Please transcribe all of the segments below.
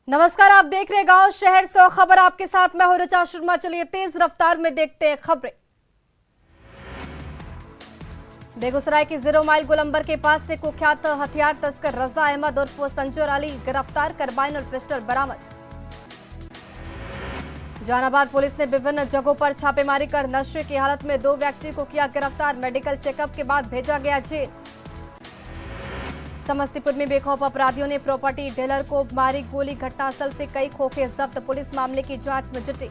नमस्कार, आप देख रहे गांव शहर 100 खबर। आपके साथ मैं हूं ऋचा शर्मा। चलिए तेज रफ्तार में देखते हैं खबरें। बेगूसराय की 0 माइल गोलंबर के पास से कुख्यात हथियार तस्कर रजा अहमद उर्फ संजोर अली गिरफ्तार, कार्बाइन और पिस्टल बरामद। जहानाबाद पुलिस ने विभिन्न जगहों पर छापेमारी कर नशे की हालत में 2 व्यक्ति को किया गिरफ्तार, मेडिकल चेकअप के बाद भेजा गया जेल। समस्तीपुर में बेखौफ अपराधियों ने प्रॉपर्टी डीलर को मारी गोली, घटनास्थल से कई खोखे जब्त, पुलिस मामले की जांच में जुटी।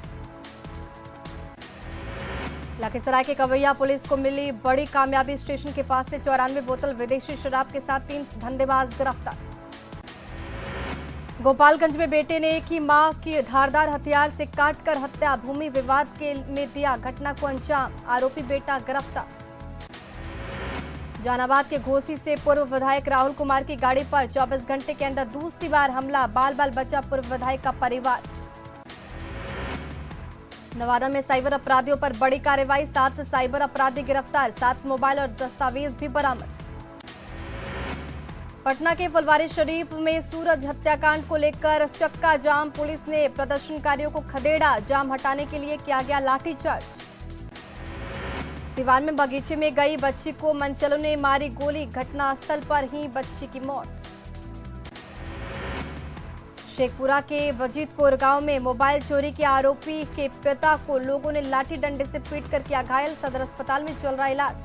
लखीसराय के कवैया पुलिस को मिली बड़ी कामयाबी, स्टेशन के पास से 94 बोतल विदेशी शराब के साथ 3 धंधेबाज गिरफ्तार। गोपालगंज में बेटे ने की मां की धारदार हथियार से काटकर हत्या, भूमि विवाद में दिया घटना को अंजाम, आरोपी बेटा गिरफ्तार। जहानाबाद के घोसी से पूर्व विधायक राहुल कुमार की गाड़ी पर 24 घंटे के अंदर दूसरी बार हमला, बाल बाल बचा पूर्व विधायक का परिवार। नवादा में साइबर अपराधियों पर बड़ी कार्रवाई, 7 साइबर अपराधी गिरफ्तार, 7 मोबाइल और दस्तावेज भी बरामद। पटना के फुलवारी शरीफ में सूरज हत्याकांड को लेकर चक्का जाम, पुलिस ने प्रदर्शनकारियों को खदेड़ा, जाम हटाने के लिए किया गया लाठीचार्ज। सिवान में बगीचे में गई बच्ची को मनचलों ने मारी गोली, घटनास्थल पर ही बच्ची की मौत। शेखपुरा के वजीदपुर गांव में मोबाइल चोरी के आरोपी के पिता को लोगों ने लाठी डंडे से पीटकर किया घायल, सदर अस्पताल में चल रहा इलाज।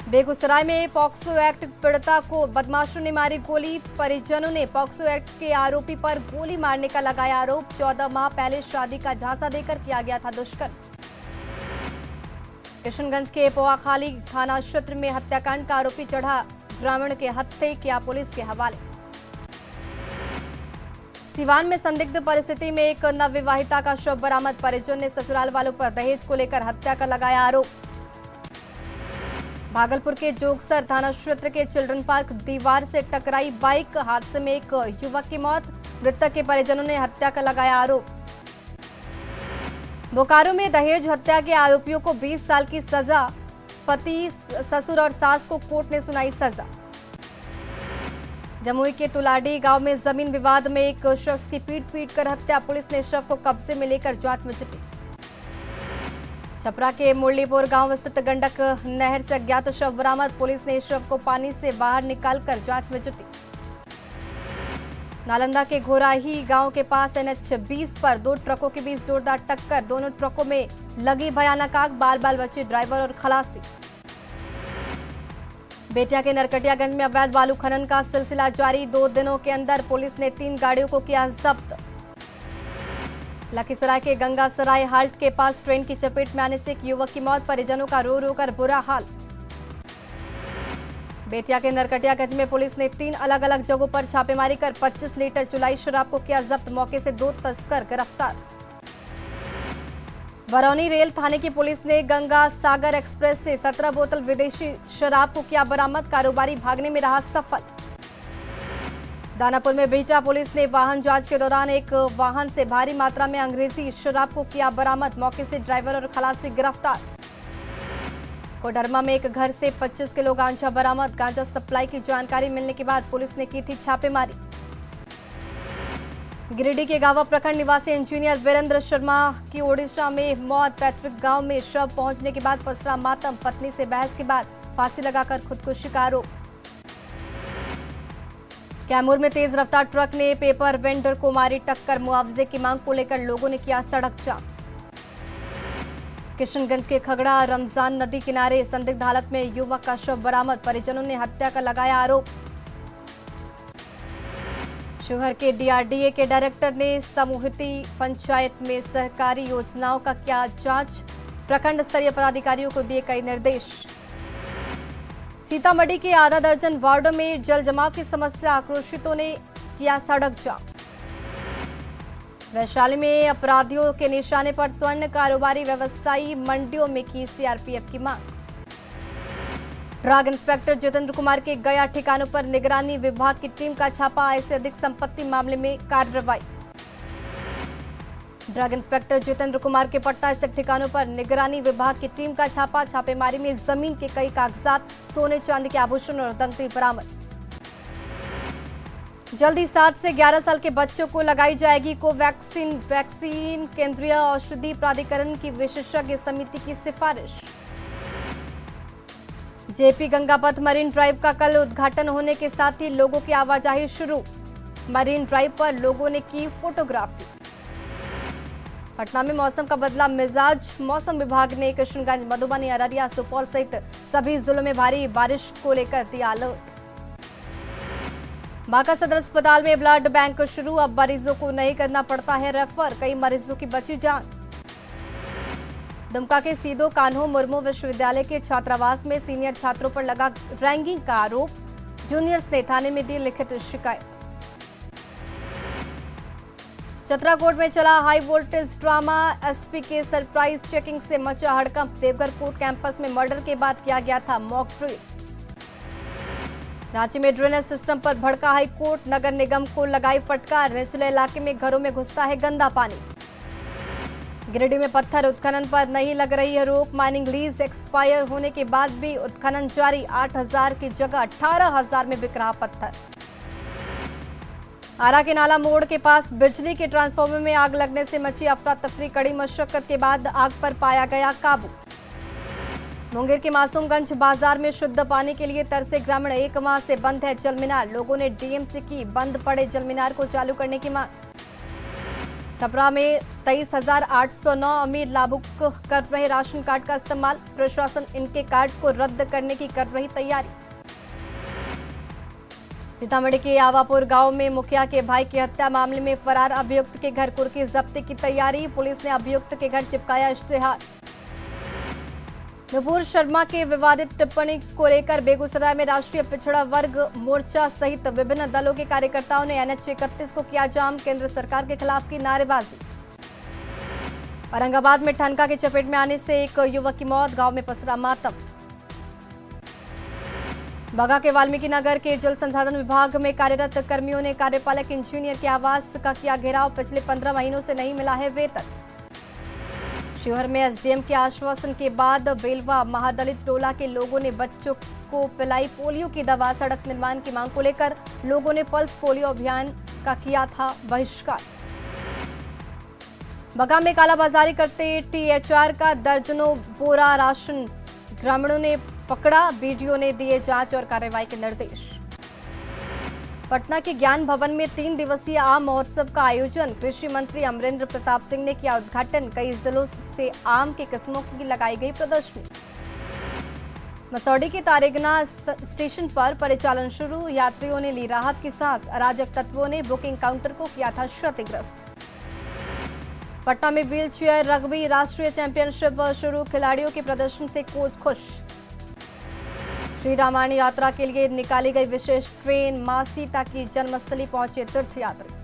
बेगूसराय में पॉक्सो एक्ट पीड़िता को बदमाशों ने मारी गोली, परिजनों ने पॉक्सो एक्ट के आरोपी पर गोली मारने का लगाया आरोप, 14 माह पहले शादी का झांसा देकर किया गया था दुष्कर्म। किशनगंज के पोआखाली थाना क्षेत्र में हत्याकांड का आरोपी चढ़ा, ग्रामीण के हत्थे किया पुलिस के हवाले। सिवान में संदिग्ध परिस्थिति में एक नवविवाहिता का शव बरामद, परिजन ने ससुराल वालों पर दहेज को लेकर हत्या का लगाया आरोप। भागलपुर के जोगसर थाना क्षेत्र के चिल्ड्रन पार्क दीवार से टकराई बाइक, हादसे में एक युवक की मौत, मृतक के परिजनों ने हत्या का लगाया आरोप। बोकारो में दहेज हत्या के आरोपियों को 20 साल की सजा, पति, ससुर और सास को कोर्ट ने सुनाई सजा। जमुई के तुलाडी गांव में जमीन विवाद में एक शख्स की पीट कर हत्या, पुलिस ने शव को कब्जे में लेकर जांच में जुटी। छपरा के मुरलीपुर गांव स्थित गंडक नहर से अज्ञात शव बरामद, पुलिस ने शव को पानी से बाहर निकालकर जांच में जुटी। नालंदा के घोराही गांव के पास NH 20 पर 2 ट्रकों के बीच जोरदार टक्कर, दोनों ट्रकों में लगी भयानक आग, बाल बाल बचे ड्राइवर और खलासी। बेतिया के नरकटियागंज में अवैध बालू खनन का सिलसिला जारी, 2 दिनों के अंदर पुलिस ने 3 गाड़ियों को किया जब्त। लखीसराय के गंगासराय हाल्ट के पास ट्रेन की चपेट में आने से एक युवक की मौत, परिजनों का रो रो कर बुरा हाल। बेतिया के नरकटियागंज में पुलिस ने 3 अलग अलग जगहों पर छापेमारी कर 25 लीटर चुलाई शराब को किया जब्त, मौके से 2 तस्कर गिरफ्तार। बरौनी रेल थाने की पुलिस ने गंगा सागर एक्सप्रेस से 17 बोतल विदेशी शराब को किया बरामद, कारोबारी भागने में रहा सफल। दानापुर में बिहटा पुलिस ने वाहन जांच के दौरान एक वाहन से भारी मात्रा में अंग्रेजी शराब को किया बरामद, मौके से ड्राइवर और खलासी गिरफ्तार। कोडरमा में एक घर से 25 किलो गांजा बरामद, गांजा सप्लाई की जानकारी मिलने के बाद पुलिस ने की थी छापेमारी। गिरिडीह के गावा प्रखंड निवासी इंजीनियर वीरेंद्र शर्मा की ओडिशा में मौत, पैतृक गांव में शव पहुंचने के बाद पसरा मातम, पत्नी से बहस के बाद फांसी लगाकर खुदकुशी का आरोप। कैमूर में तेज रफ्तार ट्रक ने पेपर वेंडर को मारी टक्कर, मुआवजे की मांग को लेकर लोगों ने किया सड़क जाम। किशनगंज के खगड़ा रमजान नदी किनारे संदिग्ध हालत में युवक का शव बरामद, परिजनों ने हत्या का लगाया आरोप। शिवहर के DRDA के डायरेक्टर ने समूहिती पंचायत में सहकारी योजनाओं का किया जांच, प्रखंड स्तरीय पदाधिकारियों को दिए कई निर्देश। सीतामढ़ी के आधा दर्जन वार्डों में जल जमाव की समस्या, आक्रोशितों ने किया सड़क जाम। वैशाली में अपराधियों के निशाने पर स्वर्ण कारोबारी व्यवसायी, मंडियों में की CRPF की मांग। ड्रग इंस्पेक्टर जितेंद्र कुमार के गया ठिकानों पर निगरानी विभाग की टीम का छापा, आय से अधिक संपत्ति मामले में कार्रवाई। ड्रग इंस्पेक्टर जितेंद्र कुमार के पटना स्थित ठिकानों पर निगरानी विभाग की टीम का छापा, छापेमारी में जमीन के कई कागजात, सोने चांदी के आभूषण और दंती बरामद। जल्दी 7 से 11 साल के बच्चों को लगाई जाएगी वैक्सीन। केंद्रीय औषधि प्राधिकरण की विशेषज्ञ समिति की सिफारिश। जेपी गंगापथ मरीन ड्राइव का कल उद्घाटन होने के साथ ही लोगों की आवाजाही शुरू। मरीन ड्राइव पर लोगों ने की फोटोग्राफी। पटना में मौसम का बदला मिजाज। मौसम विभाग ने किशनगंज, मधुबनी, अररिया, सुपौल सहित सभी जिलों में भारी बारिश को लेकर दिया अलर्ट। बांका सदर अस्पताल में ब्लड बैंक शुरू। अब मरीजों को नहीं करना पड़ता है रेफर। कई मरीजों की बची जान। दुमका के सीधो कान्हो मुर्मू विश्वविद्यालय के छात्रावास में सीनियर छात्रों पर लगा रैंगिंग का आरोप। जूनियर्स ने थाने में दी लिखित शिकायत। चित्राकोट में चला हाई वोल्टेज ड्रामा। एसपी के सरप्राइज चेकिंग से मचा हड़कंप। देवघर कोर्ट कैंपस में मर्डर के बाद किया गया था मॉक ड्रिल। रांची में ड्रेनेज सिस्टम पर भड़का हाई कोर्ट। नगर निगम को लगाई फटकार। निचले इलाके में घरों में घुसता है गंदा पानी। गिरिडीह में पत्थर उत्खनन पर नहीं लग रही है रोक। माइनिंग लीज एक्सपायर होने के बाद भी उत्खनन जारी। 8,000 की जगह 18,000 में बिक रहा पत्थर। आरा के नाला मोड़ के पास बिजली के ट्रांसफार्मर में आग लगने से मची अफरा तफरी। कड़ी मशक्कत के बाद आग पर पाया गया काबू। मुंगेर के मासूमगंज बाजार में शुद्ध पानी के लिए तरसे ग्रामीण। 1 माह से बंद है जल मीनार। लोगों ने डीएम से की बंद पड़े जल मीनार को चालू करने की मांग। छपरा में 23,809 अमीर लाभुक कर रहे राशन कार्ड का इस्तेमाल। प्रशासन इनके कार्ड को रद्द करने की कर रही तैयारी। सीतामढ़ी के आवापुर गांव में मुखिया के भाई की हत्या मामले में फरार अभियुक्त के घर कुर्की जब्ती की तैयारी। पुलिस ने अभियुक्त के घर चिपकाया इश्तेहार। नुपुर शर्मा के विवादित टिप्पणी को लेकर बेगूसराय में राष्ट्रीय पिछड़ा वर्ग मोर्चा सहित विभिन्न दलों के कार्यकर्ताओं ने NH 31 को किया जाम। केंद्र सरकार के खिलाफ की नारेबाजी। औरंगाबाद में ठनका की चपेट में आने से एक युवक की मौत। गांव में पसरा मातम। बगा के वाल्मीकि नगर के जल संसाधन विभाग में कार्यरत कर्मियों ने कार्यपालक इंजीनियर के आवास का किया घेराव। पिछले 15 महीनों से नहीं मिला है वेतन। शिवहर में एसडीएम के आश्वासन के बाद बेलवा महादलित टोला के लोगों ने बच्चों को पिलाई पोलियो की दवा। सड़क निर्माण की मांग को लेकर लोगों ने पल्स पोलियो अभियान का किया था बहिष्कार। बगा में कालाबाजारी करते टीएचआर का दर्जनों बोरा राशन ग्रामीणों ने पकड़ा। बीडीओ ने दिए जांच और कार्रवाई के निर्देश। पटना के ज्ञान भवन में 3 दिवसीय आम महोत्सव का आयोजन। कृषि मंत्री अमरेंद्र प्रताप सिंह ने किया उद्घाटन। कई जिलों से आम के किस्मों की लगाई गई प्रदर्शनी। मसौडी के तारेगना स्टेशन पर परिचालन शुरू। यात्रियों ने ली राहत की सांस। अराजक तत्वों ने बुकिंग काउंटर को किया था क्षतिग्रस्त। पटना में व्हीलचेयर रग्बी राष्ट्रीय चैंपियनशिप शुरू। खिलाड़ियों के प्रदर्शन से कोच खुश। श्री रामायण यात्रा के लिए निकाली गई विशेष ट्रेन। मां सीता की जन्मस्थली पहुंचे तीर्थयात्री।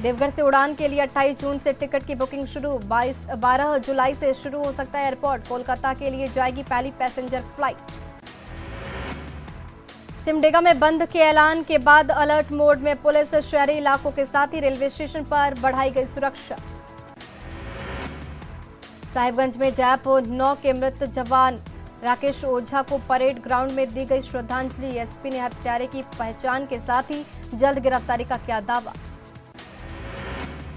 देवघर से उड़ान के लिए 28 जून से टिकट की बुकिंग शुरू। 12 जुलाई से शुरू हो सकता है एयरपोर्ट। कोलकाता के लिए जाएगी पहली पैसेंजर फ्लाइट। सिमडेगा में बंद के ऐलान के बाद अलर्ट मोड में पुलिस। शहरी इलाकों के साथ ही रेलवे स्टेशन पर बढ़ाई गई सुरक्षा। साहिबगंज में जैप 9 के मृत जवान राकेश ओझा को परेड ग्राउंड में दी गई श्रद्धांजलि। एसपी ने हत्यारे की पहचान के साथ ही जल्द गिरफ्तारी का किया दावा।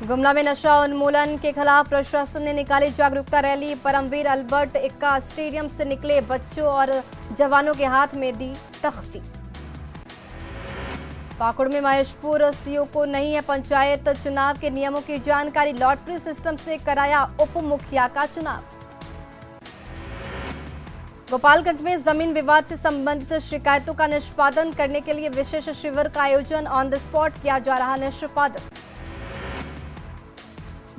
गुमला में नशा उन्मूलन के खिलाफ प्रशासन ने निकाली जागरूकता रैली। परमवीर अल्बर्ट एक्का स्टेडियम से निकले बच्चों और जवानों के हाथ में दी तख्ती। पाकुड़ में महेशपुर सीओ को नहीं है पंचायत चुनाव के नियमों की जानकारी। लॉटरी सिस्टम से कराया उप मुखिया का चुनाव। गोपालगंज में जमीन विवाद से संबंधित शिकायतों का निष्पादन करने के लिए विशेष शिविर का आयोजन। ऑन द स्पॉट किया जा रहा निष्पादन।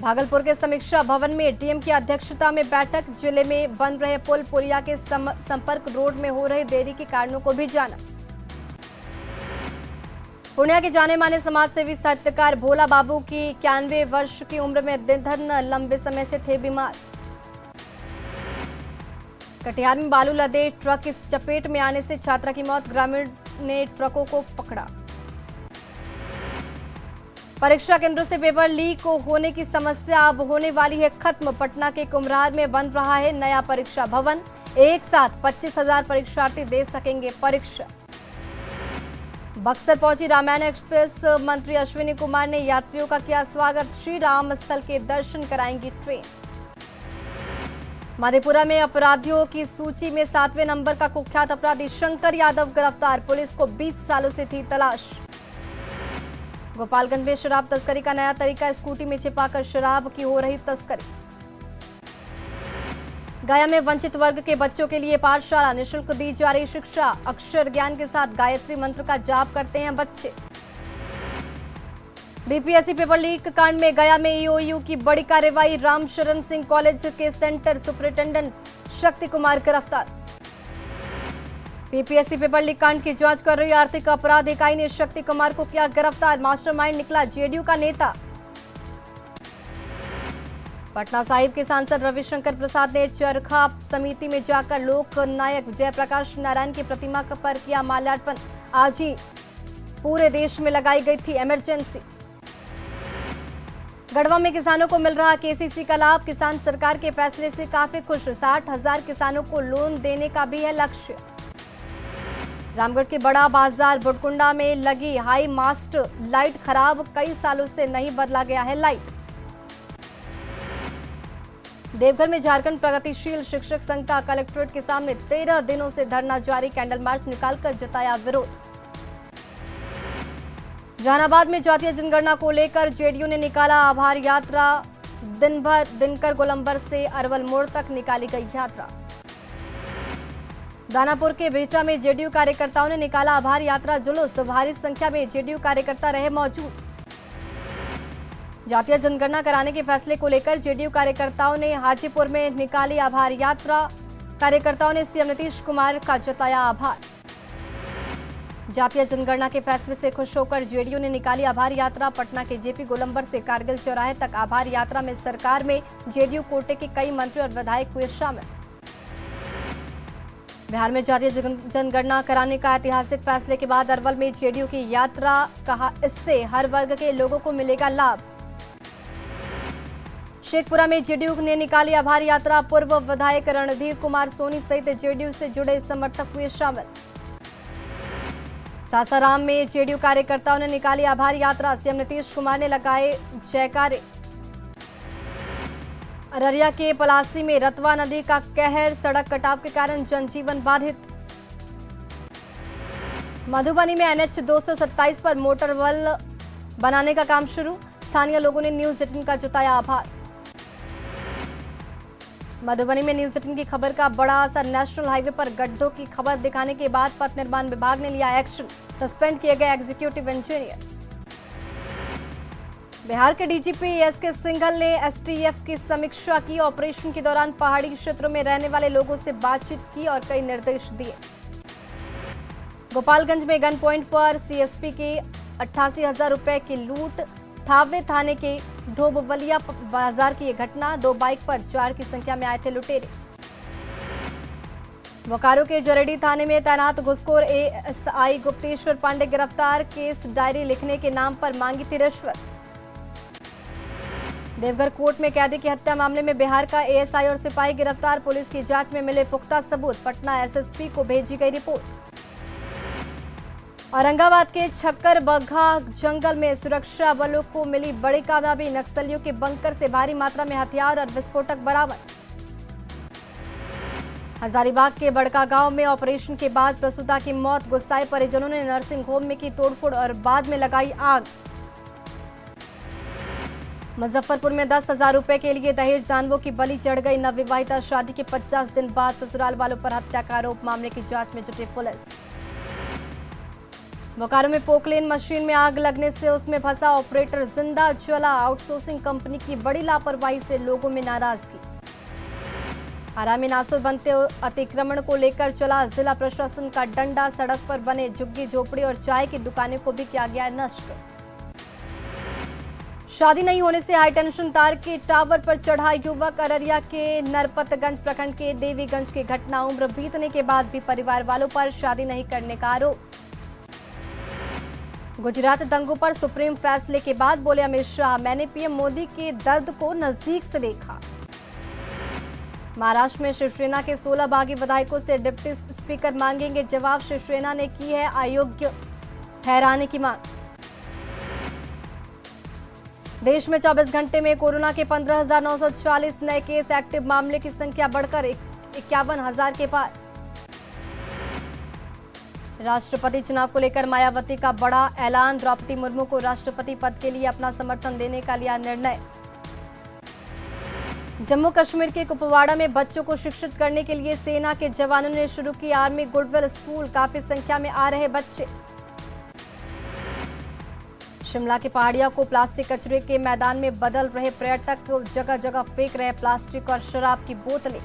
भागलपुर के समीक्षा भवन में डीएम की अध्यक्षता में बैठक। जिले में बन रहे पुल पुलिया के संपर्क रोड में हो रही देरी के कारणों को भी जाना। पूर्णिया के जाने माने समाज सेवी साहित्यकार भोला बाबू की 91 वर्ष की उम्र में निधन। लंबे समय से थे बीमार। कटिहार में बालू लदे ट्रक की चपेट में आने से छात्रा की मौत। ग्रामीण ने ट्रकों को पकड़ा। परीक्षा केंद्रों से पेपर लीक होने की समस्या अब होने वाली है खत्म। पटना के कुम्हरार में बन रहा है नया परीक्षा भवन। 1 साथ 25,000 परीक्षार्थी दे सकेंगे परीक्षा। बक्सर पहुंची रामायण एक्सप्रेस, मंत्री अश्विनी कुमार ने यात्रियों का किया स्वागत। श्री राम स्थल के दर्शन कराएंगी ट्रेन। मधेपुरा में अपराधियों की सूची में 7वें नंबर का कुख्यात अपराधी शंकर यादव गिरफ्तार, पुलिस को 20 सालों से थी तलाश। गोपालगंज में शराब तस्करी का नया तरीका, स्कूटी में छिपाकर शराब की हो रही तस्करी। गया में वंचित वर्ग के बच्चों के लिए पाठशाला, निःशुल्क दी जा रही शिक्षा, अक्षर ज्ञान के साथ गायत्री मंत्र का जाप करते हैं बच्चे। बीपीएससी पेपर लीक कांड में गया में ईओयू की बड़ी कार्रवाई, रामशरण सिंह कॉलेज के सेंटर सुपरिटेंडेंट शक्ति कुमार गिरफ्तार। बीपीएससी पेपर लीक कांड की जांच कर रही आर्थिक अपराध इकाई ने शक्ति कुमार को किया गिरफ्तार, मास्टरमाइंड निकला जेडीयू का नेता। पटना साहिब के सांसद रविशंकर प्रसाद ने चरखा समिति में जाकर लोक नायक जयप्रकाश नारायण की प्रतिमा पर किया माल्यार्पण। आज ही पूरे देश में लगाई गई थी इमरजेंसी। गढ़वा में किसानों को मिल रहा केसीसी का लाभ, किसान सरकार के फैसले से काफी खुश, 60,000 किसानों को लोन देने का भी है लक्ष्य। रामगढ़ के बड़ा बाजार बुटकुंडा में लगी हाई मास्ट लाइट खराब, कई सालों से नहीं बदला गया है लाइट। देवघर में झारखंड प्रगतिशील शिक्षक संघ का कलेक्ट्रेट के सामने 13 दिनों से धरना जारी, कैंडल मार्च निकालकर जताया विरोध। जहानाबाद में जातीय जनगणना को लेकर जेडीयू ने निकाला आभार यात्रा, दिन भर दिनकर गोलंबर से अरवल मोड़ तक निकाली गई यात्रा। दानापुर के बेटा में जेडीयू कार्यकर्ताओं ने निकाला आभार यात्रा जुलूस, भारी संख्या में जेडीयू कार्यकर्ता रहे मौजूद। जातीय जनगणना कराने के फैसले को लेकर जेडीयू कार्यकर्ताओं ने हाजीपुर में निकाली आभार यात्रा, कार्यकर्ताओं ने सीएम नीतीश कुमार का जताया आभार। जातीय जनगणना के फैसले से खुश होकर जेडीयू ने निकाली आभार यात्रा, पटना के जेपी गोलंबर से कारगिल चौराहे तक आभार यात्रा में सरकार में जेडीयू कोटे के कई मंत्री और विधायक हुए शामिल। बिहार में जातीय जनगणना कराने का ऐतिहासिक फैसले के बाद अरवल में जेडीयू की यात्रा, कहा इससे हर वर्ग के लोगों को मिलेगा लाभ। शेखपुरा में जेडीयू ने निकाली आभार यात्रा, पूर्व विधायक रणधीर कुमार सोनी सहित जेडीयू से जुड़े समर्थक हुए शामिल। सासाराम में जेडीयू कार्यकर्ताओं ने निकाली आभार यात्रा, सीएम नीतीश कुमार ने लगाए जयकारे। अररिया के पलासी में रतवा नदी का कहर, सड़क कटाव के कारण जनजीवन बाधित। मधुबनी में एनएच 227 पर मोटरवेल बनाने का काम शुरू, स्थानीय लोगों ने न्यूज 18 का जताया आभार। मधुबनी में न्यूज 18 की खबर का बड़ा असर, नेशनल हाईवे पर गड्ढों की खबर दिखाने के बाद पथ निर्माण विभाग ने लिया एक्शन, सस्पेंड किए गए एग्जीक्यूटिव इंजीनियर। बिहार के डीजीपी एसके सिंघल ने एसटीएफ की समीक्षा की, ऑपरेशन के दौरान पहाड़ी क्षेत्रों में रहने वाले लोगों से बातचीत की और कई निर्देश दिए। गोपालगंज में गन पॉइंट पर सीएसपी की 88,000 रुपए की लूट, थावे थाने के धोबवलिया बाजार की यह घटना, 2 बाइक पर 4 की संख्या में आए थे लुटेरे। बोकारो के जरेडी थाने में तैनात घुसखोर एएसआई गुप्तेश्वर पांडे गिरफ्तार, केस डायरी लिखने के नाम पर मांगी थी रिश्वत। देवघर कोर्ट में कैदी की हत्या मामले में बिहार का एएसआई और सिपाही गिरफ्तार, पुलिस की जांच में मिले पुख्ता सबूत, पटना एसएसपी को भेजी गई रिपोर्ट। औरंगाबाद के छक्कर बग्घा जंगल में सुरक्षा बलों को मिली बड़ी कामयाबी, नक्सलियों के बंकर से भारी मात्रा में हथियार और विस्फोटक बरामद। हजारीबाग के बड़का गांव में ऑपरेशन के बाद प्रसूता की मौत, गुस्साए परिजनों ने नर्सिंग होम में की तोड़फोड़ और बाद में लगाई आग। मुजफ्फरपुर में 10,000 रुपए के लिए दहेज दानवों की बलि चढ़ गई नवविवाहिता, शादी के 50 दिन बाद ससुराल वालों पर हत्या का आरोप, मामले की जांच में जुटी पुलिस। बोकारो में पोकलेन मशीन में आग लगने से उसमें फंसा ऑपरेटर जिंदा जला, आउटसोर्सिंग कंपनी की बड़ी लापरवाही से लोगों में नाराजगी। आरा में नासुर बनते अतिक्रमण को लेकर चला जिला प्रशासन का डंडा, सड़क पर बने झुग्गी झोपड़ी और चाय की दुकानें को भी किया गया नष्ट। शादी नहीं होने से हाईटेंशन तार के टावर पर चढ़ा युवक, अररिया के नरपतगंज प्रखंड के देवीगंज की घटना, उम्र बीतने के बाद भी परिवार वालों पर शादी नहीं करने का आरोप। गुजरात दंगों पर सुप्रीम फैसले के बाद बोले अमित शाह, मैंने पीएम मोदी के दर्द को नजदीक से देखा। महाराष्ट्र में शिवसेना के 16 बागी विधायकों से डिप्टी स्पीकर मांगेंगे जवाब, शिवसेना ने की है अयोग्य ठहराने की मांग। देश में 24 घंटे में कोरोना के 15,940 नए केस, एक्टिव मामले की संख्या बढ़कर 51,000 के पार। राष्ट्रपति चुनाव को लेकर मायावती का बड़ा ऐलान, द्रौपदी मुर्मू को राष्ट्रपति पद के लिए अपना समर्थन देने का लिया निर्णय। जम्मू कश्मीर के कुपवाड़ा में बच्चों को शिक्षित करने के लिए सेना के जवानों ने शुरू की आर्मी गुडविल स्कूल, काफी संख्या में आ रहे बच्चे। शिमला के पहाड़िया को प्लास्टिक कचरे के मैदान में बदल रहे पर्यटक, जगह जगह फेंक रहे प्लास्टिक और शराब की बोतलें।